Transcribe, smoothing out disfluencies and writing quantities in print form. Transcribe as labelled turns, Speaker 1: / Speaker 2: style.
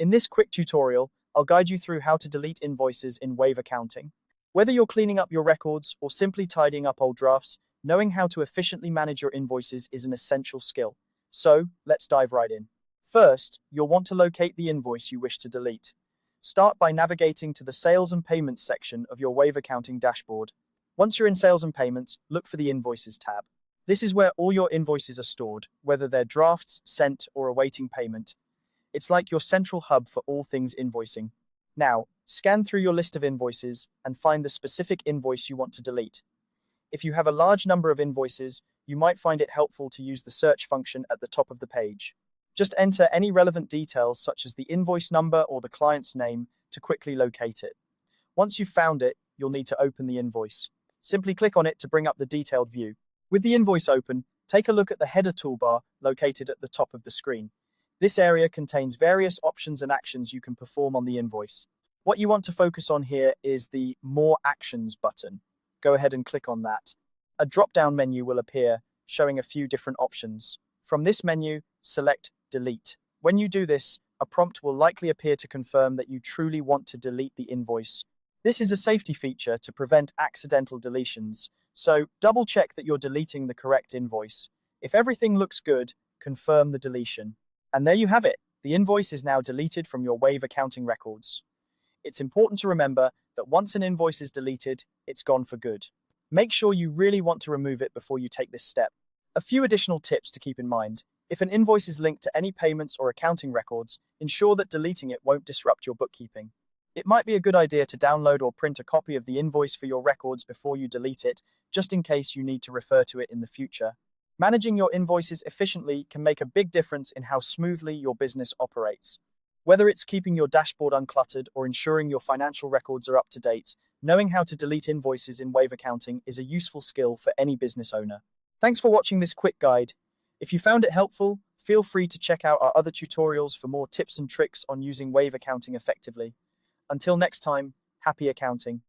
Speaker 1: In this quick tutorial, I'll guide you through how to delete invoices in Wave Accounting. Whether you're cleaning up your records or simply tidying up old drafts, knowing how to efficiently manage your invoices is an essential skill. So, let's dive right in. First, you'll want to locate the invoice you wish to delete. Start by navigating to the Sales and Payments section of your Wave Accounting dashboard. Once you're in Sales and Payments, look for the Invoices tab. This is where all your invoices are stored, whether they're drafts, sent, or awaiting payment. It's like your central hub for all things invoicing. Now, scan through your list of invoices and find the specific invoice you want to delete. If you have a large number of invoices, you might find it helpful to use the search function at the top of the page. Just enter any relevant details such as the invoice number or the client's name to quickly locate it. Once you've found it, you'll need to open the invoice. Simply click on it to bring up the detailed view. With the invoice open, take a look at the header toolbar located at the top of the screen. This area contains various options and actions you can perform on the invoice. What you want to focus on here is the More Actions button. Go ahead and click on that. A drop-down menu will appear, showing a few different options. From this menu, select Delete. When you do this, a prompt will likely appear to confirm that you truly want to delete the invoice. This is a safety feature to prevent accidental deletions, so double-check that you're deleting the correct invoice. If everything looks good, confirm the deletion. And there you have it. The invoice is now deleted from your Wave Accounting records. It's important to remember that once an invoice is deleted, it's gone for good. Make sure you really want to remove it before you take this step. A few additional tips to keep in mind. If an invoice is linked to any payments or accounting records, ensure that deleting it won't disrupt your bookkeeping. It might be a good idea to download or print a copy of the invoice for your records before you delete it, just in case you need to refer to it in the future. Managing your invoices efficiently can make a big difference in how smoothly your business operates. Whether it's keeping your dashboard uncluttered or ensuring your financial records are up to date, knowing how to delete invoices in Wave Accounting is a useful skill for any business owner. Thanks for watching this quick guide. If you found it helpful, feel free to check out our other tutorials for more tips and tricks on using Wave Accounting effectively. Until next time, happy accounting.